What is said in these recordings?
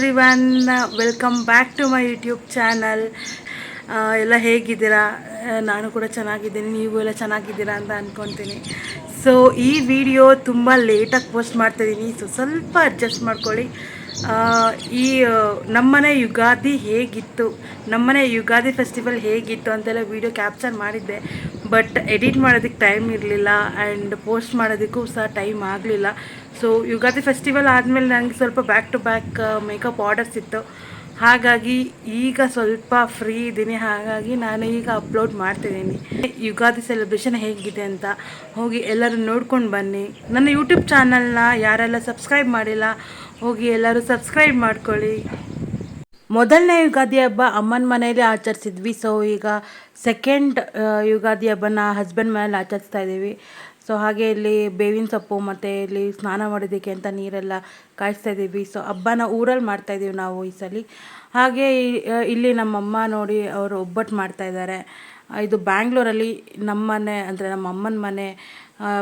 Everyone, welcome back to my YouTube channel. ಎಲ್ಲ ಹೇಗಿದ್ದೀರಾ? ನಾನು ಕೂಡ ಚೆನ್ನಾಗಿದ್ದೀನಿ, ನೀವು ಎಲ್ಲ ಚೆನ್ನಾಗಿದ್ದೀರಾ ಅಂತ ಅಂದ್ಕೊತೀನಿ. ಸೊ ಈ ವಿಡಿಯೋ ತುಂಬ ಲೇಟಾಗಿ ಪೋಸ್ಟ್ ಮಾಡ್ತಾಯಿದ್ದೀನಿ, ಸೊ ಸ್ವಲ್ಪ ಅಡ್ಜಸ್ಟ್ ಮಾಡ್ಕೊಳ್ಳಿ. ಈ ನಮ್ಮನೆ ಯುಗಾದಿ ಹೇಗಿತ್ತು, ನಮ್ಮನೆ ಯುಗಾದಿ ಫೆಸ್ಟಿವಲ್ ಹೇಗಿತ್ತು ಅಂತೆಲ್ಲ ವಿಡಿಯೋ ಕ್ಯಾಪ್ಚರ್ ಮಾಡಿದ್ದೆ. ಬಟ್ ಎಡಿಟ್ ಮಾಡೋದಕ್ಕೆ ಟೈಮ್ ಇರಲಿಲ್ಲ ಆ್ಯಂಡ್ ಪೋಸ್ಟ್ ಮಾಡೋದಕ್ಕೂ ಸಹ ಟೈಮ್ ಆಗಲಿಲ್ಲ. ಸೊ ಯುಗಾದಿ ಫೆಸ್ಟಿವಲ್ ಆದಮೇಲೆ ನನಗೆ ಸ್ವಲ್ಪ back to back makeup orders ಇತ್ತು. ಹಾಗಾಗಿ ಈಗ ಸ್ವಲ್ಪ ಫ್ರೀ ಇದ್ದೀನಿ, ಹಾಗಾಗಿ ನಾನು ಈಗ ಅಪ್ಲೋಡ್ ಮಾಡ್ತಿದ್ದೀನಿ. ಯುಗಾದಿ ಸೆಲೆಬ್ರೇಷನ್ ಹೇಗಿದೆ ಅಂತ ಹೋಗಿ ಎಲ್ಲರೂ ನೋಡ್ಕೊಂಡು ಬನ್ನಿ. ನನ್ನ ಯೂಟ್ಯೂಬ್ ಚಾನಲ್ನ ಯಾರೆಲ್ಲ ಸಬ್ಸ್ಕ್ರೈಬ್ ಮಾಡಿಲ್ಲ, ಹೋಗಿ ಎಲ್ಲರೂ ಸಬ್ಸ್ಕ್ರೈಬ್ ಮಾಡ್ಕೊಳ್ಳಿ. ಮೊದಲನೇ ಯುಗಾದಿ ಹಬ್ಬ ಅಮ್ಮನ ಮನೆಯಲ್ಲಿ ಆಚರಿಸಿದ್ವಿ. ಸೊ ಈಗ ಸೆಕೆಂಡ್ ಯುಗಾದಿ ಹಬ್ಬನ ಹಸ್ಬೆಂಡ್ ಮನೇಲಿ ಆಚರಿಸ್ತಾ ಇದ್ದೀವಿ. ಸೊ ಹಾಗೆ ಇಲ್ಲಿ ಬೇವಿನ ಸೊಪ್ಪು ಮತ್ತು ಇಲ್ಲಿ ಸ್ನಾನ ಮಾಡೋದಕ್ಕೆ ಅಂತ ನೀರೆಲ್ಲ ಕಾಯಿಸ್ತಾ ಇದ್ದೀವಿ. ಸೊ ಹಬ್ಬನ ಊರಲ್ಲಿ ಮಾಡ್ತಾಯಿದ್ದೀವಿ ನಾವು ಈ ಸಲ. ಹಾಗೆ ಇಲ್ಲಿ ನಮ್ಮಮ್ಮ ನೋಡಿ ಅವರು ಒಬ್ಬಟ್ಟು ಮಾಡ್ತಾಯಿದ್ದಾರೆ. ಇದು ಬ್ಯಾಂಗ್ಳೂರಲ್ಲಿ ನಮ್ಮ ಮನೆ ಅಂದರೆ ನಮ್ಮ ಅಮ್ಮನ ಮನೆ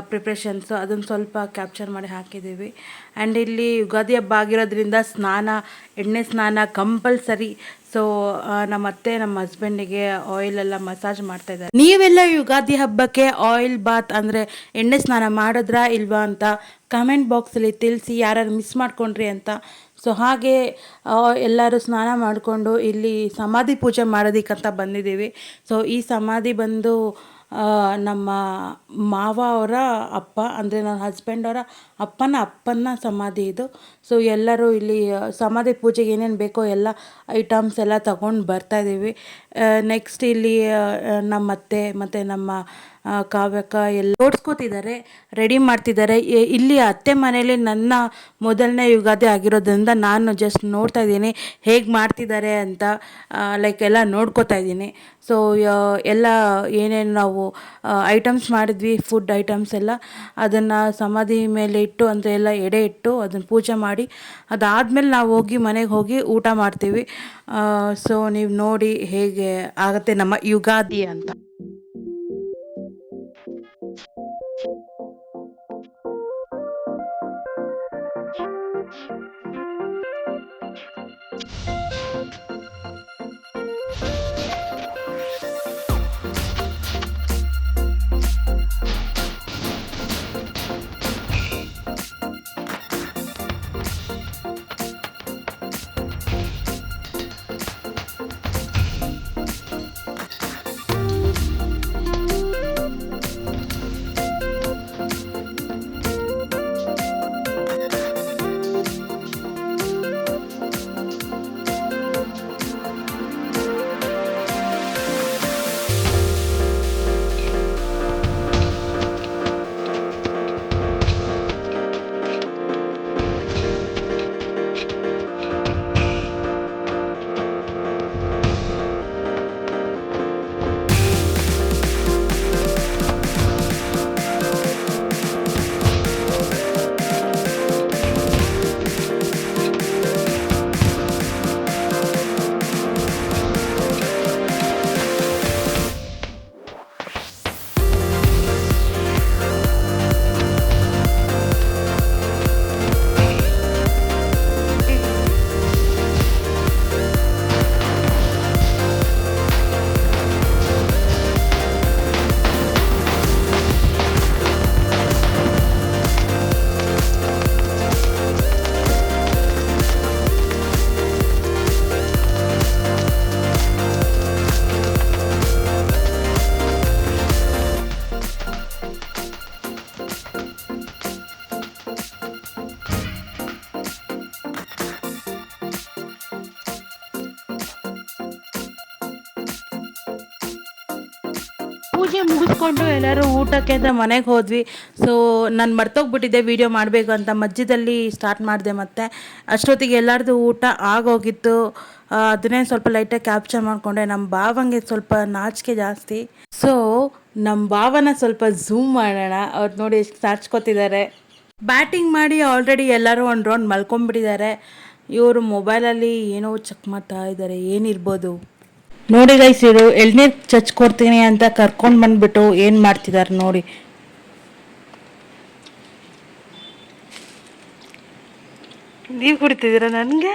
ಪ್ರಿಪ್ರೇಷನ್ಸು, ಅದನ್ನು ಸ್ವಲ್ಪ ಕ್ಯಾಪ್ಚರ್ ಮಾಡಿ ಹಾಕಿದ್ದೀವಿ. ಆ್ಯಂಡ್ ಇಲ್ಲಿ ಯುಗಾದಿ ಹಬ್ಬ ಆಗಿರೋದ್ರಿಂದ ಎಣ್ಣೆ ಸ್ನಾನ ಕಂಪಲ್ಸರಿ. ಸೊ ನಮ್ಮ ಅತ್ತೆ ನಮ್ಮ ಹಸ್ಬೆಂಡಿಗೆ ಆಯಿಲೆಲ್ಲ ಮಸಾಜ್ ಮಾಡ್ತಾಯಿದ್ದಾರೆ. ನೀವೆಲ್ಲ ಯುಗಾದಿ ಹಬ್ಬಕ್ಕೆ ಆಯಿಲ್ ಬಾತ್ ಅಂದರೆ ಎಣ್ಣೆ ಸ್ನಾನ ಮಾಡಿದ್ರಾ ಇಲ್ವಾ ಅಂತ ಕಮೆಂಟ್ ಬಾಕ್ಸಲ್ಲಿ ತಿಳಿಸಿ, ಯಾರು ಮಿಸ್ ಮಾಡ್ಕೊಂಡ್ರಿ ಅಂತ. ಸೊ ಹಾಗೆ ಎಲ್ಲರೂ ಸ್ನಾನ ಮಾಡಿಕೊಂಡು ಇಲ್ಲಿ ಸಮಾಧಿ ಪೂಜೆ ಮಾಡೋದಕ್ಕಂತ ಬಂದಿದ್ದೀವಿ. ಸೊ ಈ ಸಮಾಧಿ ಬಂದು ನಮ್ಮ ಮಾವ ಅವರ ಅಪ್ಪ ಅಂದರೆ ನನ್ನ ಹಸ್ಬೆಂಡ್ ಅವರ ಅಪ್ಪನ ಸಮಾಧಿ ಇದು. ಸೊ ಎಲ್ಲರೂ ಇಲ್ಲಿ ಸಮಾಧಿ ಪೂಜೆಗೆ ಏನೇನು ಬೇಕೋ ಎಲ್ಲ ಐಟಮ್ಸ್ ಎಲ್ಲ ತಗೊಂಡು ಬರ್ತಾಯಿದ್ದೀವಿ. ನೆಕ್ಸ್ಟ್ ಇಲ್ಲಿ ನಮ್ಮ ಅತ್ತೆ ಮತ್ತು ನಮ್ಮ ಕಾವ್ಯಕ್ಕ ಎಲ್ಲ ಓಡಿಸ್ಕೋತಿದ್ದಾರೆ, ರೆಡಿ ಮಾಡ್ತಿದ್ದಾರೆ. ಇಲ್ಲಿ ಅತ್ತೆ ಮನೇಲಿ ನನ್ನ ಮೊದಲನೇ ಯುಗಾದಿ ಆಗಿರೋದ್ರಿಂದ ನಾನು ಜಸ್ಟ್ ನೋಡ್ತಾ ಇದ್ದೀನಿ ಹೇಗೆ ಮಾಡ್ತಿದ್ದಾರೆ ಅಂತ, ಲೈಕ್ ಎಲ್ಲ ನೋಡ್ಕೋತಾ ಇದ್ದೀನಿ. ಸೊ ಎಲ್ಲ ಏನೇನು ನಾವು ಐಟಮ್ಸ್ ಮಾಡಿದ್ವಿ, ಫುಡ್ ಐಟಮ್ಸ್ ಎಲ್ಲ ಅದನ್ನು ಸಮಾಧಿ ಮೇಲೆ ಇಟ್ಟು ಅಂದರೆ ಎಲ್ಲ ಎಡೆ ಇಟ್ಟು ಅದನ್ನು ಪೂಜೆ ಮಾಡಿ ಅದಾದಮೇಲೆ ನಾವು ಮನೆಗೆ ಹೋಗಿ ಊಟ ಮಾಡ್ತೀವಿ. ಸೊ ನೀವು ನೋಡಿ ಹೇಗೆ ಆಗುತ್ತೆ ನಮ್ಮ ಯುಗಾದಿ ಅಂತ. ಪೂಜೆ ಮುಗಿಸ್ಕೊಂಡು ಎಲ್ಲರೂ ಊಟಕ್ಕೆ ಅಂತ ಮನೆಗೆ ಹೋದ್ವಿ. ಸೊ ನಾನು ಮರ್ತೋಗ್ಬಿಟ್ಟಿದ್ದೆ ವೀಡಿಯೋ ಮಾಡಬೇಕು ಅಂತ, ಮಧ್ಯದಲ್ಲಿ ಸ್ಟಾರ್ಟ್ ಮಾಡಿದೆ. ಮತ್ತು ಅಷ್ಟೊತ್ತಿಗೆ ಎಲ್ಲರದು ಊಟ ಆಗೋಗಿತ್ತು. ಅದನ್ನೇ ಸ್ವಲ್ಪ ಲೈಟಾಗಿ ಕ್ಯಾಪ್ಚರ್ ಮಾಡಿಕೊಂಡೆ. ನಮ್ಮ ಭಾವಂಗೆ ಸ್ವಲ್ಪ ನಾಚಿಕೆ ಜಾಸ್ತಿ. ಸೊ ನಮ್ಮ ಭಾವನ ಸ್ವಲ್ಪ ಝೂಮ್ ಮಾಡೋಣ. ಅವ್ರು ನೋಡಿ ಎಷ್ಟು ನಾಚ್ಕೋತಿದ್ದಾರೆ. ಬ್ಯಾಟಿಂಗ್ ಮಾಡಿ ಆಲ್ರೆಡಿ ಎಲ್ಲರೂ ಒಂದು ರೌಂಡ್ ಮಲ್ಕೊಂಡ್ಬಿಟ್ಟಿದ್ದಾರೆ. ಇವರು ಮೊಬೈಲಲ್ಲಿ ಏನೋ ಚೆಕ್ ಮಾಡ್ತಾ ಇದ್ದಾರೆ, ಏನಿರ್ಬೋದು ನೋಡಿ ಗೈಸ್. ಇವರು ಎಳ್ನೀರು ಚಚ್ಕೊಡ್ತೀನಿ ಅಂತ ಕರ್ಕೊಂಡು ಬಂದ್ಬಿಟ್ಟು ಏನು ಮಾಡ್ತಿದ್ದಾರೆ ನೋಡಿ. ನೀವು ಕುಡಿತಿದ್ದೀರಾ? ನನಗೆ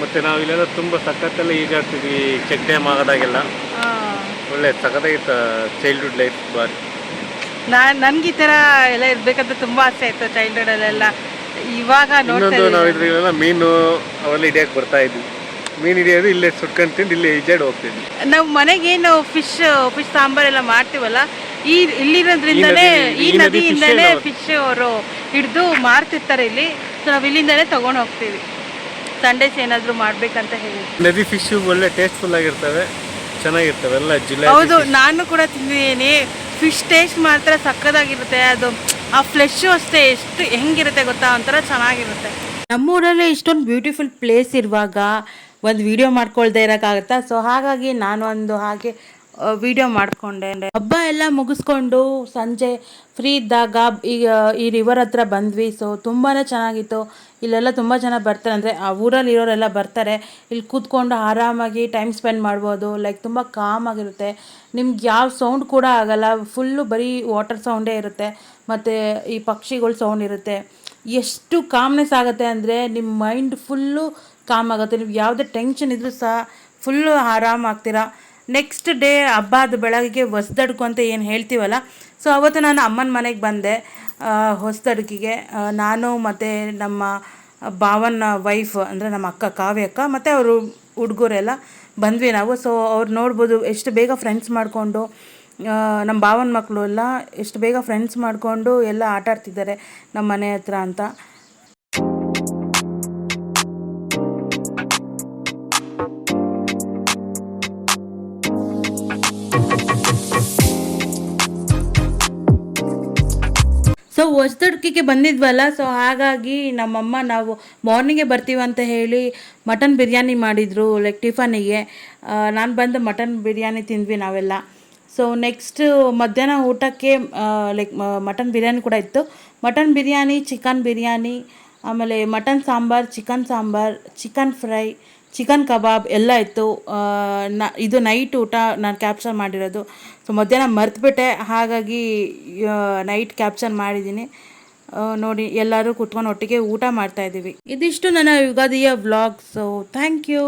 ಮತ್ತು ನಾವು ಇಲ್ಲೆಲ್ಲ ತುಂಬ ಸಖತ್ತೆಲ್ಲ ಈಜಾಡ್ತಿದ್ವಿ ಚೆಕ್ ಡ್ಯಾಮ್ ಆಗೋದಾಗೆಲ್ಲ. ಒಳ್ಳೆ ಸಖತ್ತಾಗಿತ್ತು ಚೈಲ್ಡ್ಹುಡ್ ಲೈಫ್ ಬಾರಿ. ನನ್ಗೆ ಈ ಥರ ಎಲ್ಲ ಇರಬೇಕಂತ ತುಂಬ ಆಸೆ ಆಯಿತು ಚೈಲ್ಡ್ಹುಡಲ್ಲೆಲ್ಲ. ಇವಾಗ ನೋಡ್ತಾ ಇನ್ನೊಂದು ನಾವು ಇದ್ರಲ್ಲೆಲ್ಲ ಮೀನು ಅವೆಲ್ಲ ಹಿಡಿಯೋಕೆ ಬರ್ತಾ ಇದ್ವಿ. ಮೀನು ಹಿಡಿಯೋದು ಇಲ್ಲೇ ಸುಟ್ಕೊಂಡು ತಿಂದು ಇಲ್ಲೇ ಈಜಾಡಿ ಹೋಗ್ತಿದ್ವಿ. ನಾವು ಮನೆಗೇನು ಫಿಶ್ ಸಾಂಬಾರೆಲ್ಲ ಮಾಡ್ತೀವಲ್ಲ, ಇಲ್ಲಿರೋದ್ರಿಂದನೇ ಈ ನದಿಯಿಂದನೇ ಫಿಶ್ ಅವರು ಹಿಡಿದು ಮಾರ್ತಿರ್ತಾರೆ ಇಲ್ಲಿ. ಸೊ ನಾವು ಇಲ್ಲಿಂದನೇ ತೊಗೊಂಡು ಹೋಗ್ತೀವಿ ಸಂಡೇಸ್ ಏನಾದರೂ ಮಾಡಬೇಕಂತ ಹೇಳಿ. ನದಿ ಫಿಶ್ ಒಳ್ಳೆ ಟೇಸ್ಟ್ಫುಲ್ ಆಗಿರ್ತವೆ, ಚೆನ್ನಾಗಿರ್ತವೆ ಎಲ್ಲ ಜಿಲ್ಲೆ. ಹೌದು, ನಾನು ಕೂಡ ತಿಂದಿದ್ದೀನಿ. ಫಿಶ್ ಟೇಸ್ಟ್ ಮಾತ್ರ ಸಕ್ಕದಾಗಿರುತ್ತೆ. ಅದು ಆ ಫ್ಲೆಶು ಅಷ್ಟೇ ಎಷ್ಟು ಹೆಂಗಿರುತ್ತೆ ಗೊತ್ತಾ, ಒಂಥರ ಚೆನ್ನಾಗಿರುತ್ತೆ. ನಮ್ಮೂರಲ್ಲೇ ಇಷ್ಟೊಂದು ಬ್ಯೂಟಿಫುಲ್ ಪ್ಲೇಸ್ ಇರುವಾಗ ಒಂದು ವಿಡಿಯೋ ಮಾಡ್ಕೊಳ್ದೆ ಇರೋಕ್ಕಾಗತ್ತಾ? ಸೊ ಹಾಗಾಗಿ ನಾನು ಒಂದು ಹಾಗೆ ವಿಡಿಯೋ ಮಾಡಿಕೊಂಡೆ. ಹಬ್ಬ ಎಲ್ಲ ಮುಗಿಸ್ಕೊಂಡು ಸಂಜೆ ಫ್ರೀ ಇದ್ದಾಗ ಈ ರಿವರ್ ಹತ್ರ ಬಂದ್ವಿ. ಸೊ ತುಂಬಾ ಚೆನ್ನಾಗಿತ್ತು. ಇಲ್ಲೆಲ್ಲ ತುಂಬ ಜನ ಬರ್ತಾರೆ, ಅಂದರೆ ಆ ಊರಲ್ಲಿ ಇರೋರೆಲ್ಲ ಬರ್ತಾರೆ. ಇಲ್ಲಿ ಕೂತ್ಕೊಂಡು ಆರಾಮಾಗಿ ಟೈಮ್ ಸ್ಪೆಂಡ್ ಮಾಡ್ಬೋದು. ಲೈಕ್ ತುಂಬ ಕಾಮಾಗಿರುತ್ತೆ. ನಿಮ್ಗೆ ಯಾವ ಸೌಂಡ್ ಕೂಡ ಆಗೋಲ್ಲ, ಫುಲ್ಲು ಬರೀ ವಾಟರ್ ಸೌಂಡೇ ಇರುತ್ತೆ ಮತ್ತು ಈ ಪಕ್ಷಿಗಳ ಸೌಂಡ್ ಇರುತ್ತೆ. ಎಷ್ಟು ಕಾಮ್ನೆಸ್ ಆಗುತ್ತೆ ಅಂದರೆ ನಿಮ್ಮ ಮೈಂಡ್ ಫುಲ್ಲು ಕಾಮ್ ಆಗುತ್ತೆ. ನೀವು ಯಾವುದೇ ಟೆನ್ಷನ್ ಇದ್ದರೂ ಸಹ ಫುಲ್ಲು ಆರಾಮಾಗ್ತೀರಾ. ನೆಕ್ಸ್ಟ್ ಡೇ ಹಬ್ಬದ ಬೆಳಗ್ಗೆ ಹೊಸ್ದಡ್ಕು ಅಂತ ಏನು ಹೇಳ್ತೀವಲ್ಲ, ಸೊ ಅವತ್ತು ನಾನು ಅಮ್ಮನ ಮನೆಗೆ ಬಂದೆ ಹೊಸ್ದಡ್ಕಿಗೆ. ನಾನು ಮತ್ತು ನಮ್ಮ ಭಾವನ ವೈಫ್ ಅಂದರೆ ನಮ್ಮ ಅಕ್ಕ ಕಾವ್ಯ ಅಕ್ಕ ಮತ್ತು ಅವರು ಹುಡುಗರೆಲ್ಲ ಬಂದ್ವಿ ನಾವು. ಸೊ ಅವ್ರು ನೋಡ್ಬೋದು ಎಷ್ಟು ಬೇಗ ಫ್ರೆಂಡ್ಸ್ ಮಾಡಿಕೊಂಡು, ನಮ್ಮ ಭಾವನ ಮಕ್ಕಳು ಎಲ್ಲ ಎಷ್ಟು ಬೇಗ ಫ್ರೆಂಡ್ಸ್ ಮಾಡಿಕೊಂಡು ಎಲ್ಲ ಆಟ ಆಡ್ತಿದ್ದಾರೆ ನಮ್ಮ ಮನೆ ಹತ್ರ ಅಂತ. ಸೊ ಹೊಸ್ದಡ್ಕಿಗೆ ಬಂದಿದ್ವಲ್ಲ, ಸೊ ಹಾಗಾಗಿ ನಮ್ಮಮ್ಮ ನಾವು ಮಾರ್ನಿಂಗೇ ಬರ್ತೀವಿ ಅಂತ ಹೇಳಿ ಮಟನ್ ಬಿರಿಯಾನಿ ಮಾಡಿದರು ಲೈಕ್ ಟಿಫನಿಗೆ. ನಾನು ಬಂದು ಮಟನ್ ಬಿರಿಯಾನಿ ತಿಂದ್ವಿ ನಾವೆಲ್ಲ. ಸೊ ನೆಕ್ಸ್ಟ್ ಮಧ್ಯಾಹ್ನ ಊಟಕ್ಕೆ ಲೈಕ್ ಮಟನ್ ಬಿರಿಯಾನಿ ಕೂಡ ಇತ್ತು. ಮಟನ್ ಬಿರಿಯಾನಿ, ಚಿಕನ್ ಬಿರಿಯಾನಿ, ಆಮೇಲೆ mutton sambar, chicken fry, chicken kebab ಎಲ್ಲ ಇತ್ತು. ಇದು ನೈಟ್ ಊಟ ನಾನು ಕ್ಯಾಪ್ಚರ್ ಮಾಡಿರೋದು. ಸೊ ಮಧ್ಯಾಹ್ನ ಮರೆತುಬಿಟ್ಟೆ, ಹಾಗಾಗಿ ನೈಟ್ ಕ್ಯಾಪ್ಚರ್ ಮಾಡಿದ್ದೀನಿ. ನೋಡಿ, ಎಲ್ಲರೂ ಕುತ್ಕೊಂಡು ಒಟ್ಟಿಗೆ ಊಟ ಮಾಡ್ತಾಯಿದ್ದೀವಿ. ಇದಿಷ್ಟು ನನ್ನ ಯುಗಾದಿಯ ವ್ಲಾಗ್. So thank you.